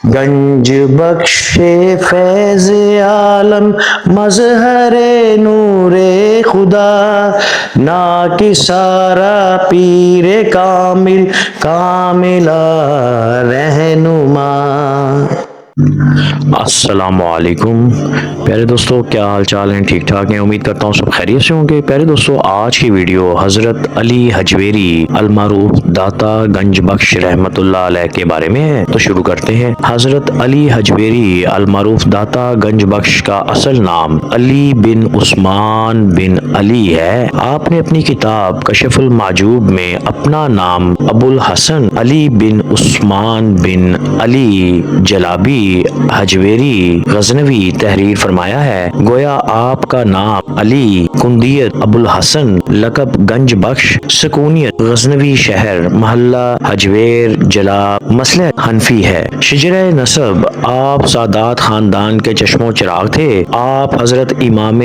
گنج بخش فیض عالم مظہر نور خدا، ناکسارا پیر کامل کاملہ رہنما۔ السلام علیکم پیارے دوستو، کیا حال چال ہیں؟ ٹھیک ٹھاک ہیں؟ امید کرتا ہوں سب خیریت سے ہوں گے۔ پیارے دوستو، آج کی ویڈیو حضرت علی حجویری المعروف داتا گنج بخش رحمت اللہ علیہ کے بارے میں ہے، تو شروع کرتے ہیں۔ حضرت علی حجویری المعروف داتا گنج بخش کا اصل نام علی بن عثمان بن علی ہے۔ آپ نے اپنی کتاب کشف المحجوب میں اپنا نام ابو الحسن علی بن عثمان بن علی جلابی حجویری غزنوی تحریر فرمایا ہے۔ گویا آپ کا نام علی، کندیت ابو الحسن، لقب گنج بخش، سکونیت غزنوی شہر، محلہ حجویر جلاب، مسلک حنفی ہے۔ شجرہ نسب، آپ سادات خاندان کے چشم و چراغ تھے۔ آپ حضرت امام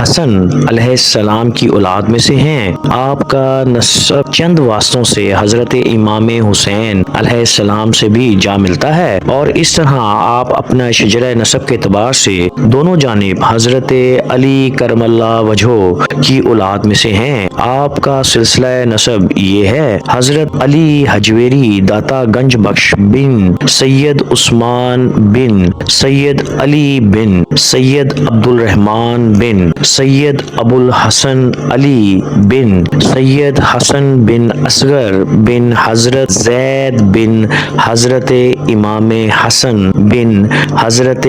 حسن علیہ السلام کی اولاد میں سے ہیں۔ آپ کا نسب چند واسطوں سے حضرت امام حسین علیہ السلام سے بھی جا ملتا ہے، اور اس طرح آپ اپنا شجرہ نسب کے اعتبار سے دونوں جانب حضرت علی کرم اللہ وجہہ کی اولاد میں سے ہیں۔ آپ کا سلسلہ نسب یہ ہے: حضرت علی حجویری داتا گنج بخش بن سید عثمان بن سید علی بن سید عبد الرحمن بن سید ابو الحسن علی بن سید حسن بن اصغر بن حضرت زید بن حضرت امام حسن بن حضرت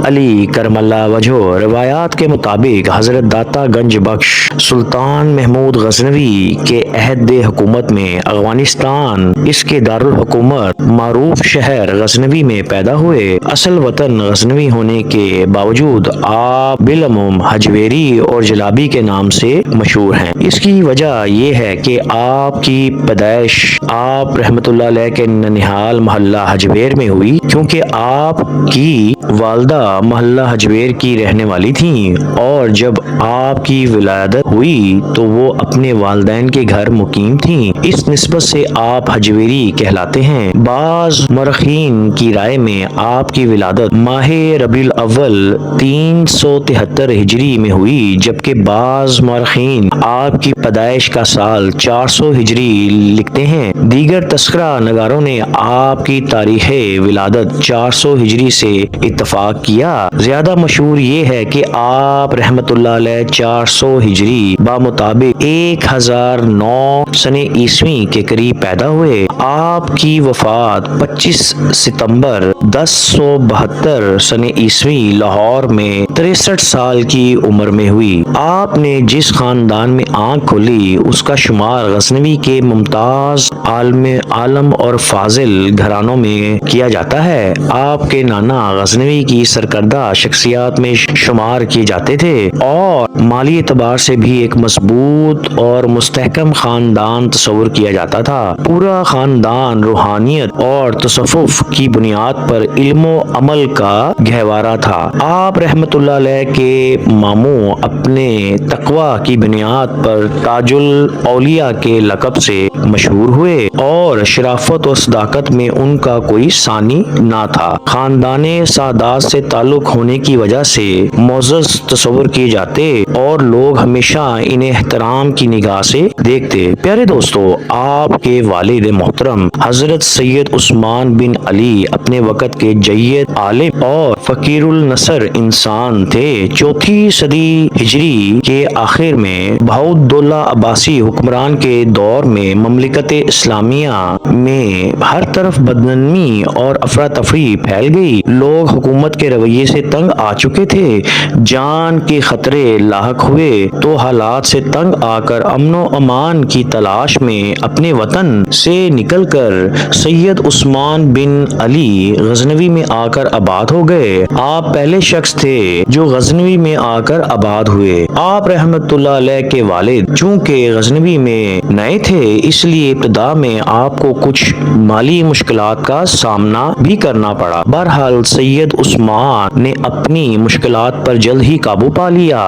علی کرم اللہ وجہہ۔ روایات کے مطابق حضرت داتا گنج بخش سلطان محمود غزنوی کے عہد حکومت میں افغانستان، اس کے دارالحکومت معروف شہر غزنوی میں پیدا ہوئے۔ اصل وطن غزنوی ہونے کے باوجود آپ بالعموم حجویری اور جلابی کے نام سے مشہور ہیں۔ اس کی وجہ یہ ہے کہ آپ کی پیدائش آپ رحمت اللہ علیہ کے ننہال محلہ حجویر میں ہوئی، کیونکہ آپ کی والدہ محلہ حجویر کی رہنے والی تھیں، اور جب آپ کی ولادت ہوئی تو وہ اپنے والدین کے گھر مقیم تھیں۔ اس نسبت سے آپ حجویری کہلاتے ہیں۔ بعض مورخین کی رائے میں آپ کی ولادت ماہ ربیع الاول 373 ہجری میں ہوئی، جبکہ بعض مورخین آپ کی پیدائش کا سال 400 ہجری لکھتے ہیں۔ دیگر تذکرہ نگاروں نے آپ کی تاریخ ولادت 400 ہجری سے اتفاق کیا۔ زیادہ مشہور یہ ہے کہ آپ رحمت اللہ علیہ 400 ہجری بمطابق 1009 سن عیسوی کے قریب پیدا ہوئے۔ آپ کی وفات 25 ستمبر 1072 سن عیسوی لاہور میں 63 سال کی عمر میں ہوئی۔ آپ نے جس خاندان میں آنکھ کھولی اس کا شمار غزنوی کے ممتاز عالم اور فاضل گھرانوں میں کیا جاتا ہے۔ آپ کے نانا غزنوی کی سرکردہ شخصیات میں شمار کیے جاتے تھے، اور مالی اعتبار سے بھی ایک مضبوط اور مستحکم خاندان تصور کیا جاتا تھا۔ پورا خاندان روحانیت اور تصوف کی بنیاد پر علم و عمل کا گہوارہ تھا۔ آپ رحمت اللہ علیہ کے ماموں اپنے تقوی کی بنیاد پر تاج الاولیاء کے لقب سے مشہور ہوئے، اور شرافت و صداقت میں ان کا کوئی ثانی نہ تھا۔ خاندان سادات سے تعلق ہونے کی وجہ سے معزز تصور کیے جاتے، اور لوگ ہمیشہ انہیں احترام کی نگاہ سے دیکھتے۔ پیارے دوستو، آپ کے والد محترم حضرت سید عثمان بن علی اپنے وقت کے جید عالم اور فقیر النصر انسان تھے۔ چوتھی صدی ہجری کے آخر میں بہاءالدولہ عباسی حکمران کے دور میں مملکت اسلامیہ میں ہر طرف بدنامی اور افراتفری پھیل گئی۔ لوگ حکومت کے رویے سے تنگ آ چکے تھے۔ جان کے خطرے لاحق ہوئے تو حالات سے تنگ آ کر امن و امان کی تلاش میں اپنے وطن سے نکل کر سید عثمان بن علی غزنوی میں آ کر آباد ہو گئے۔ آپ پہلے شخص تھے جو غزنوی میں آ کر آباد ہوئے۔ آپ رحمت اللہ علیہ کے والد چونکہ غزنوی میں نئے تھے، اس لیے ابتدا میں آپ کو کچھ مالی مشکلات کا سامنا بھی کرنا پڑا۔ بہرحال سید عثمان نے اپنی مشکلات پر جلد ہی قابو پا لیا،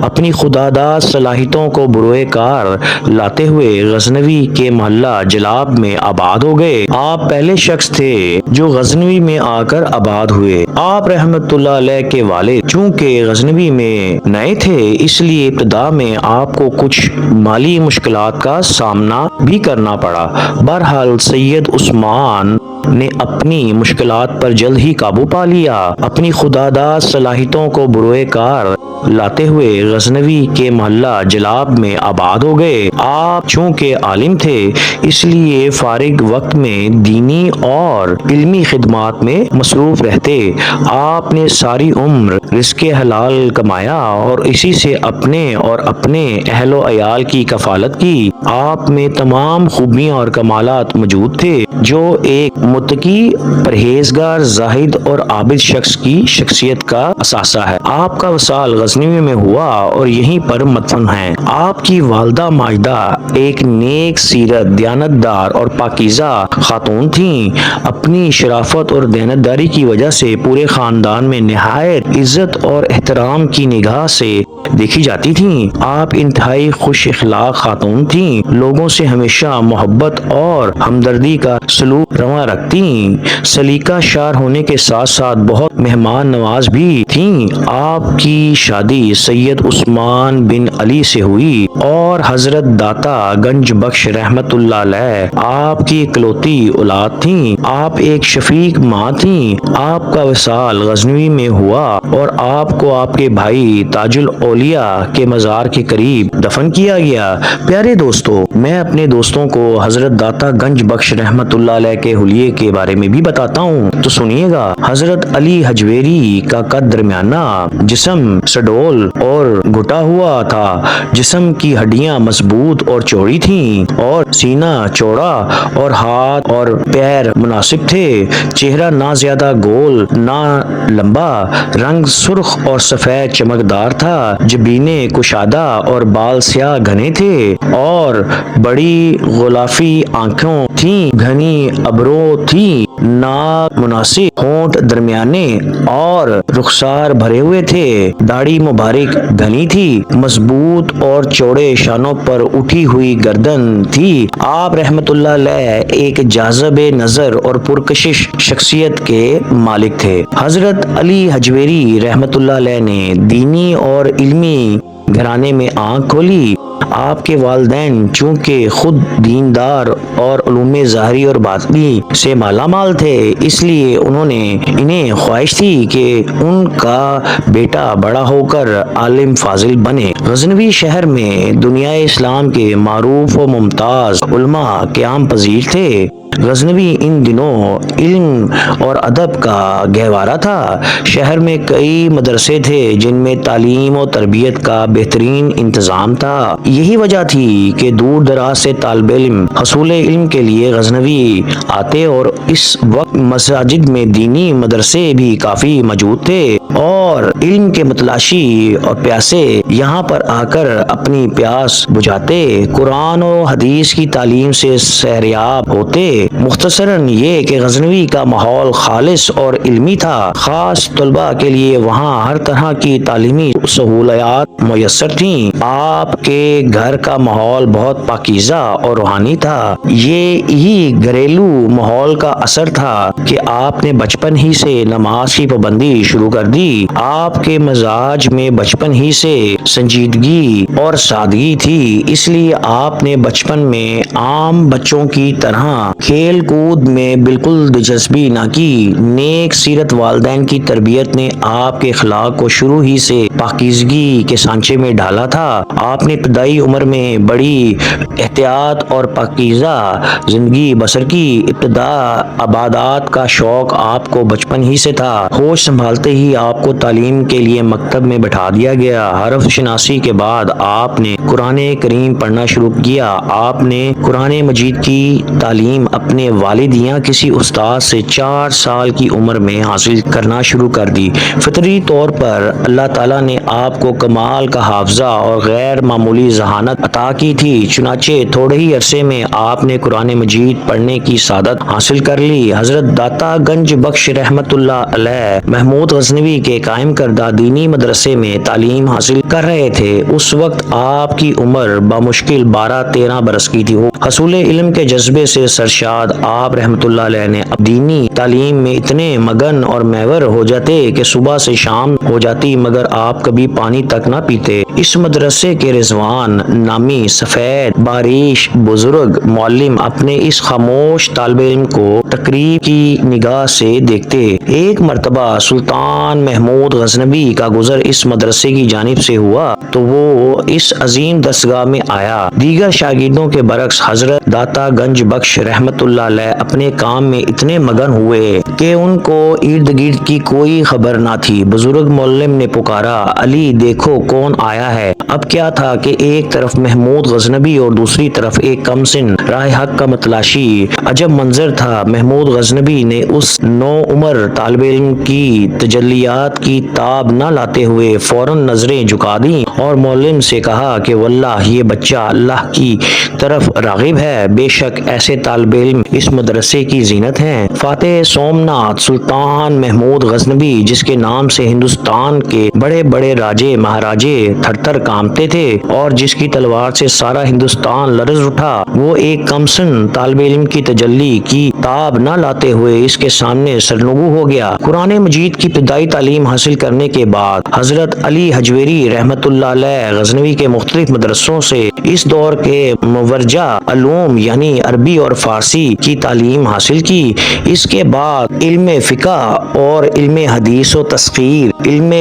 اپنی خودداد صلاحیتوں کو بروئے کار لاتے ہوئے غزنوی کے محلہ جلاب میں آباد ہو گئے۔ آپ پہلے شخص تھے جو غزنوی میں آ کر آباد ہوئے۔ آپ رحمت اللہ علیہ کے والد چونکہ غزنوی میں نئے تھے، اس لیے ابتدا میں آپ کو کچھ مالی مشکلات کا سامنا بھی کرنا پڑا۔ بہرحال سید عثمان نے اپنی مشکلات پر جلد ہی قابو پا لیا، اپنی خودداد صلاحیتوں کو بروئے کار لاتے ہوئے غزنوی کے محلہ جلاب میں آباد ہو گئے۔ آپ چونکہ عالم تھے، اس لیے فارغ وقت میں دینی اور علمی خدمات میں مصروف رہتے۔ آپ نے ساری عمر رزق حلال کمایا اور اسی سے اپنے اور اپنے اہل و عیال کی کفالت کی۔ آپ میں تمام خوبیاں اور کمالات موجود تھے جو ایک متقی، پرہیزگار، زاہد اور عابد شخص کی شخصیت کا اثاثہ ہے۔ آپ کا وصال غزنوی میں ہوا اور یہیں پر مدفن ہیں۔ آپ کی والدہ ماجدہ ایک نیک سیرت، دیانتدار اور پاکیزہ خاتون تھیں۔ اپنی شرافت اور دیانتداری کی وجہ سے پورے خاندان میں نہایت عزت اور احترام کی نگاہ سے دیکھی جاتی تھیں۔ آپ انتہائی خوش اخلاق خاتون تھیں، لوگوں سے ہمیشہ محبت اور ہمدردی کا سلوک رواں رکھتیں، سلیقہ شار ہونے کے ساتھ ساتھ بہت مہمان نواز بھی تھیں۔ آپ کی شادی سید عثمان بن علی سے ہوئی اور حضرت داتا گنج بخش رحمت اللہ علیہ آپ کی اکلوتی اولاد تھیں۔ آپ ایک شفیق ماں تھیں۔ آپ کا وصال غزنوی میں ہوا اور آپ کو آپ کے بھائی تاج الاولیاء کے مزار کے قریب دفن کیا گیا۔ پیارے دوستو، میں اپنے دوستوں کو حضرت داتا گنج بخش رحمت اللہ علیہ کے حلیے کے بارے میں بھی بتاتا ہوں تو سنیے گا۔ حضرت علی حجویری کا قد درمیانہ، جسم سڈول اور گھٹا ہوا تھا، جسم کی ہڈیاں مضبوط اور چوڑی تھیں اور سینہ چوڑا اور ہاتھ اور پیر مناسب تھے۔ چہرہ نہ زیادہ گول نہ لمبا، رنگ سرخ اور سفید چمکدار تھا، جبینیں کشادہ اور بال سیاہ گھنے تھے اور بڑی غلافی آنکھوں تھیں، گھنی ابرو تھی، ناک مناسب، ہونٹ درمیانے اور رخسار بھرے ہوئے تھے، داڑھی مبارک گھنی تھی، مضبوط اور چوڑے شانوں پر اٹھی ہوئی گردن تھی۔ آپ رحمت اللہ علیہ ایک جاذب نظر اور پرکشش شخصیت کے مالک تھے۔ حضرت علی حجویری رحمت اللہ علیہ نے دینی اور علمی گھرانے میں آنکھ کھولی۔ آپ کے والدین چونکہ خود دیندار اور علوم ظاہری اور باطنی سے مالا مال تھے، اس لیے انہیں خواہش تھی کہ ان کا بیٹا بڑا ہو کر عالم فاضل بنے۔ غزنوی شہر میں دنیا اسلام کے معروف و ممتاز علماء قیام پذیر تھے۔ غزنوی ان دنوں علم اور ادب کا گہوارہ تھا۔ شہر میں کئی مدرسے تھے جن میں تعلیم و تربیت کا بہترین انتظام تھا۔ یہی وجہ تھی کہ دور دراز سے طالب علم حصول علم کے لیے غزنوی آتے اور اس وقت مساجد میں دینی مدرسے بھی کافی موجود تھے اور علم کے متلاشی اور پیاسے یہاں پر آ کر اپنی پیاس بجھاتے، قرآن و حدیث کی تعلیم سے سحریاب ہوتے۔ مختصراً یہ کہ غزنوی کا ماحول خالص اور علمی تھا۔ خاص طلباء کے لیے وہاں ہر طرح کی تعلیمی سہولیات میسر تھیں۔ آپ کے گھر کا ماحول بہت پاکیزہ اور روحانی تھا۔ یہی گھریلو ماحول کا اثر تھا کہ آپ نے بچپن ہی سے نماز کی پابندی شروع کر دی۔ آپ کے مزاج میں بچپن ہی سے سنجیدگی اور سادگی تھی، اس لیے آپ نے بچپن میں عام بچوں کی طرح کھیل کود میں بالکل دلچسپی نہ کی۔ نیک سیرت والدین کی تربیت نے آپ کے اخلاق کو شروع ہی سے پاکیزگی کے سانچے میں ڈالا تھا۔ آپ نے ابتدائی عمر میں بڑی احتیاط اور پاکیزہ زندگی بسر کی۔ ابتدا عبادات کا شوق آپ کو بچپن ہی سے تھا۔ ہوش سنبھالتے ہی آپ کو تعلیم کے لیے مکتب میں بٹھا دیا گیا۔ حرف شناسی کے بعد آپ نے قرآن کریم پڑھنا شروع کیا۔ آپ نے قرآن مجید کی تعلیم اپنے والدیاں کسی استاد سے 4 سال کی عمر میں حاصل کرنا شروع کر دی۔ فطری طور پر اللہ تعالیٰ نے آپ کو کمال کا حافظہ اور غیر معمولی ذہانت عطا کی تھی، چنانچہ تھوڑے ہی عرصے میں آپ نے قرآن مجید پڑھنے کی سعادت حاصل کر لی۔ حضرت داتا گنج بخش رحمت اللہ علیہ محمود غزنوی کے قائم کردہ دینی مدرسے میں تعلیم حاصل کر رہے تھے۔ اس وقت آپ کی عمر بمشکل 12-13 برس کی تھی۔ حصول علم کے جذبے سے سرشاد آپ رحمت اللہ علیہ نے دینی تعلیم میں اتنے مگن اور محور ہو جاتے کہ صبح سے شام ہو جاتی مگر آپ کبھی پانی تک نہ پیتے۔ اس مدرسے کے رضوان نامی سفید باریش بزرگ معلم اپنے اس خاموش طالب علم کو تقریب کی نگاہ سے دیکھتے۔ ایک مرتبہ سلطان محمود غزنوی کا گزر اس مدرسے کی جانب سے ہوا تو وہ اس عظیم دستگاہ میں آیا۔ دیگر شاگردوں کے برعکس حضرت داتا گنج بخش رحمت اللہ علیہ اپنے کام میں اتنے مگن ہوئے کہ ان کو ارد گرد کی کوئی خبر نہ تھی۔ بزرگ معلم نے پکارا، علی دیکھو کون آیا ہے۔ اب کیا تھا کہ ایک طرف محمود غزنوی اور دوسری طرف ایک کم سن راہ حق کا متلاشی۔ عجب منظر تھا۔ محمود غزنوی نے اس نو عمر طالب علم کی تجلیات کی تاب نہ لاتے ہوئے فوراً نظریں جھکا دیں اور معلم سے کہا کہ واللہ یہ بچہ اللہ کی طرف راغب ہے، بے شک ایسے طالب علم اس مدرسے کی زینت ہیں۔ فاتح سومناتھ سلطان محمود غزنوی جس کے نام سے ہندوستان کے بڑے بڑے راجے مہاراجے تھر تھر کانپتے تھے اور جس کی تلوار سے سارا ہندوستان لرز اٹھا، وہ ایک کمسن طالب علم کی تجلی کی تاب نہ لاتے ہوئے اس کے سامنے سرنگو ہو گیا۔ قرآن مجید کی ابتدائی تعلیم حاصل کرنے کے بعد حضرت علی حجویری رحمت اللہ علیہ غزنوی کے مختلف مدرسوں سے اس دور کے مورجہ علوم یعنی عربی اور فارسی کی تعلیم حاصل کی۔ اس کے بعد علم فقہ اور علم حدیث و تفسیر، علم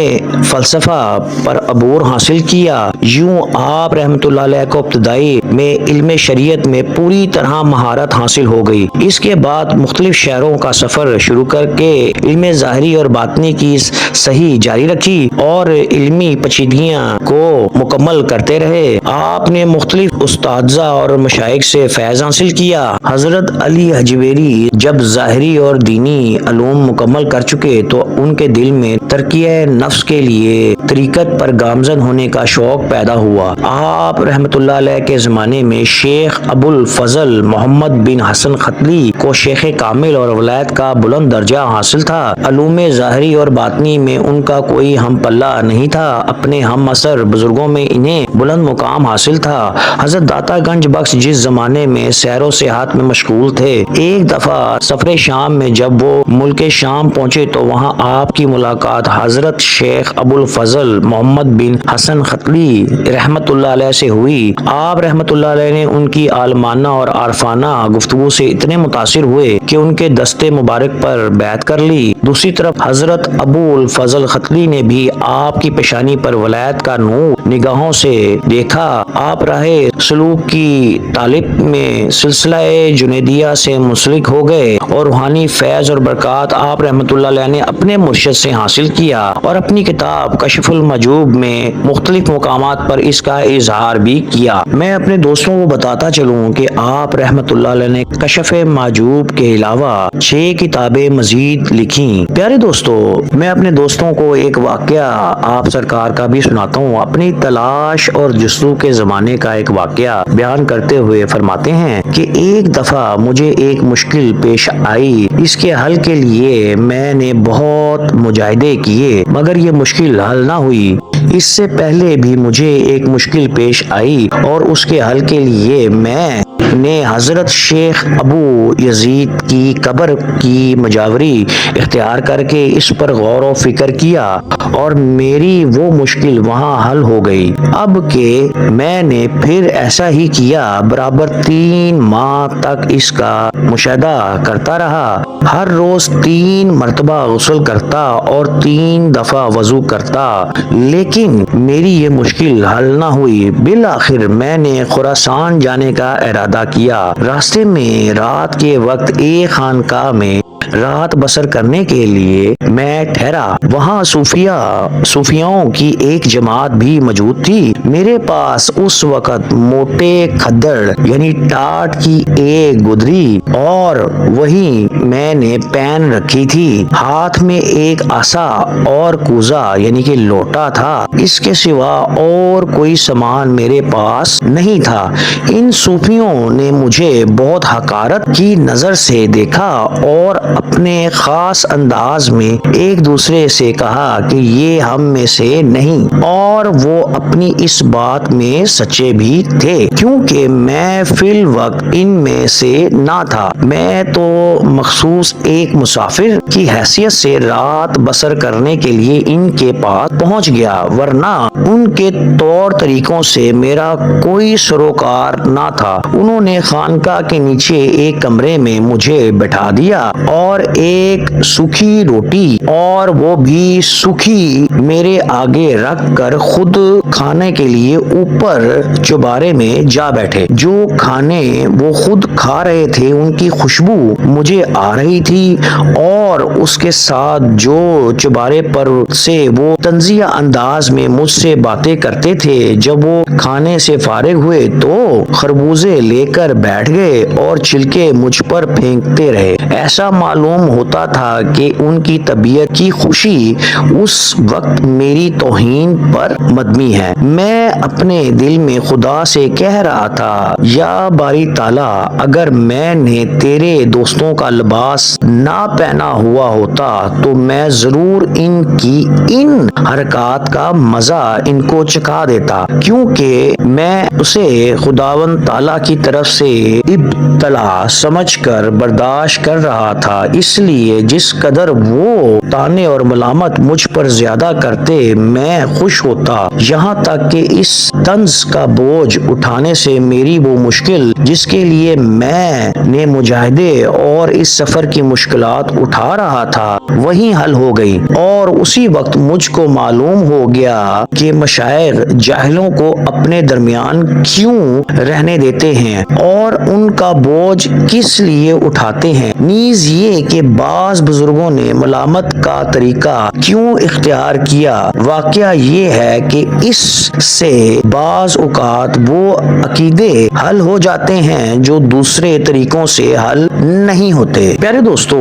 فلسفہ پر عبور حاصل کیا۔ یوں آپ رحمت اللہ علیہ کو ابتدائی میں علم شریعت میں پوری طرح مہارت حاصل ہو گئی۔ اس کے بعد مختلف شہروں کا سفر شروع کر کے علم ظاہری اور باطنی کی صحیح جاری رکھی اور علمی پیچیدگیاں کو مکمل کرتے رہے۔ آپ نے مختلف اساتذہ اور مشائخ سے فیض حاصل کیا۔ حضرت علی حجویری جب ظاہری اور دینی علوم مکمل کر چکے تو ان کے دل میں ترقیہ نفس کے لیے طریقت پر گامزن ہونے کا شوق پیدا ہوا۔ آپ رحمت اللہ علیہ کے زمانے میں شیخ ابو الفضل محمد بن حسن ختلی کو شیخ کامل اور ولایت کا بلند درجہ حاصل تھا۔ علوم ظاہری اور باطنی میں ان کا کوئی ہم پلہ نہیں تھا۔ اپنے ہم عصر بزرگوں میں انہیں بلند مقام حاصل تھا۔ حضرت داتا گنج بخش جس زمانے میں سیر و سیاحت میں مشغول تھے، ایک دفعہ سفر شام میں جب وہ ملک شام پہنچے تو وہاں آپ کی ملاقات حضرت شیخ ابو الفضل محمد بن حسن ختلی رحمت اللہ علیہ سے ہوئی۔ آپ رحمت اللہ علیہ نے ان کی عالمانہ اور عارفانہ گفتگو سے اتنے متاثر ہوئے کہ ان کے دستے مبارک پر بیعت کر لی۔ دوسری طرف حضرت ابو الفضل ختلی نے بھی آپ کی پیشانی پر ولایت کا نور نگاہوں سے دیکھا۔ آپ راہ سلوک کی طالب میں سلسلہ جنیدیہ سے منسلک ہو گئے اور روحانی فیض اور برکات آپ رحمت اللہ علیہ نے اپنے مرشد سے حاصل کیا اور اپنی کتاب کشف المحجوب میں مختلف مقامات پر اس کا اظہار بھی کیا۔ میں اپنے دوستوں کو بتاتا چلوں کہ آپ رحمت اللہ علیہ نے کشف محجوب کے علاوہ 6 کتابیں مزید لکھیں۔ پیارے دوستو، میں اپنے دوستوں کو ایک واقعہ آپ سرکار کا بھی سناتا ہوں۔ اپنی تلاش اور جستجو کے زمانے کا ایک واقعہ بیان کرتے ہوئے فرماتے ہیں کہ ایک دفعہ مجھے ایک مشکل پیش آئی۔ اس کے حل کے لیے میں نے بہت مجاہدے کیے مگر یہ مشکل حل نہ ہوئی۔ اس سے پہلے بھی مجھے ایک مشکل پیش آئی اور اس کے حل کے لیے میں نے حضرت شیخ ابو یزید کی قبر کی مجاوری اختیار کر کے اس پر غور و فکر کیا اور میری وہ مشکل وہاں حل ہو گئی۔ اب کہ میں نے پھر ایسا ہی کیا، برابر 3 ماہ تک اس کا مشاہدہ کرتا رہا۔ ہر روز 3 مرتبہ غسل کرتا اور 3 دفعہ وضو کرتا لیکن میری یہ مشکل حل نہ ہوئی۔ بالآخر میں نے خراسان جانے کا ارادہ کیا۔ راستے میں رات کے وقت ایک خانقاہ میں رات بسر کرنے کے لیے میں ٹھہرا۔ وہاں صوفیاؤں کی ایک جماعت بھی موجود تھی۔ میرے پاس اس وقت موٹے کھدڑ یعنی ٹاٹ کی ایک گدری اور وہی میں نے پہن رکھی تھی۔ ہاتھ میں ایک عصا اور کوزہ یعنی کہ لوٹا تھا۔ اس کے سوا اور کوئی سامان میرے پاس نہیں تھا۔ ان صوفیوں نے مجھے بہت حقارت کی نظر سے دیکھا اور اپنے خاص انداز میں ایک دوسرے سے کہا کہ یہ ہم میں سے نہیں، اور وہ اپنی اس بات میں سچے بھی تھے کیونکہ میں فی الوقت ان میں سے نہ تھا۔ میں تو مخصوص ایک مسافر کی حیثیت سے رات بسر کرنے کے لیے ان کے پاس پہنچ گیا، ورنہ ان کے طور طریقوں سے میرا کوئی سروکار نہ تھا۔ انہوں نے خانقاہ کے نیچے ایک کمرے میں مجھے بٹھا دیا اور ایک سوکھی روٹی اور وہ بھی سوکھی میرے آگے رکھ کر خود کھانے کے لیے اوپر چوبارے میں جا بیٹھے۔ جو کھانے وہ خود کھا رہے تھے ان کی خوشبو مجھے آ رہی تھی اور اس کے ساتھ جو چوبارے پر سے وہ طنزیہ انداز میں مجھ سے باتیں کرتے تھے۔ جب وہ کھانے سے فارغ ہوئے تو خربوزے لے کر بیٹھ گئے اور چھلکے مجھ پر پھینکتے رہے۔ ایسا معلوم ہوتا تھا کہ ان کی طبیعت کی خوشی اس وقت میری توہین پر مبنی ہے۔ میں اپنے دل میں خدا سے کہہ رہا تھا، یا باری تعالیٰ، اگر میں نے تیرے دوستوں کا لباس نہ پہنا ہوا ہوتا تو میں ضرور ان کی ان حرکات کا مزہ ان کو چکھا دیتا، کیونکہ میں اسے خداوند تعالیٰ کی طرف سے ابتلا سمجھ کر برداشت کر رہا تھا۔ اس لیے جس قدر وہ تانے اور ملامت مجھ پر زیادہ کرتے میں خوش ہوتا، یہاں تک کہ اس طنز کا بوجھ اٹھانے سے میری وہ مشکل جس کے لیے میں نے مجاہدے اور اس سفر کی مشکلات اٹھا رہا تھا وہی حل ہو گئی۔ اور اسی وقت مجھ کو معلوم ہو گیا کہ مشائخ جاہلوں کو اپنے درمیان کیوں رہنے دیتے ہیں اور ان کا بوجھ کس لیے اٹھاتے ہیں، نیز یہ کہ بعض بزرگوں نے ملامت کا طریقہ کیوں اختیار کیا۔ واقعہ یہ ہے کہ اس سے بعض اوقات وہ عقیدے حل ہو جاتے ہیں جو دوسرے طریقوں سے حل نہیں ہوتے۔ پیارے دوستو،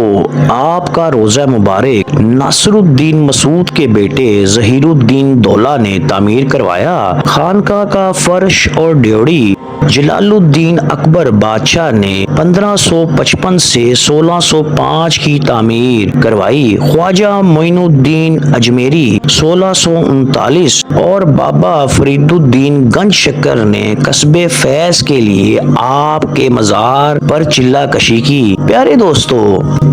آپ کا روزہ مبارک ناصر الدین مسعود کے بیٹے ظہیر الدین دولہ نے تعمیر کروایا۔ خانقاہ کا فرش اور ڈیوڑی جلال الدین اکبر بادشاہ نے 1555 سے 1605 کی تعمیر کروائی۔ خواجہ معین الدین اجمیری 1639 اور بابا فرید الدین گنج شکر نے قصبے فیض کے لیے آپ کے مزار پر چلہ کشی کی۔ پیارے دوستو،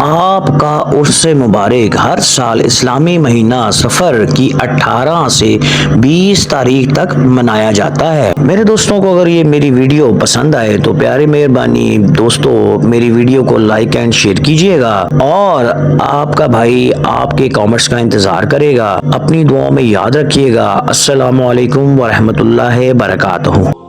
آپ کا عرس مبارک ہر سال اسلامی مہینہ صفر کی 18 سے 20 تاریخ تک منایا جاتا ہے۔ میرے دوستوں کو اگر یہ میری ویڈیو پسند آئے تو پیاری مہربانی دوستو میری ویڈیو کو لائک اینڈ شیئر کیجئے گا، اور آپ کا بھائی آپ کے کامنٹس کا انتظار کرے گا۔ اپنی دعاؤں میں یاد رکھیے گا۔ السلام علیکم ورحمۃ اللہ وبرکاتہ۔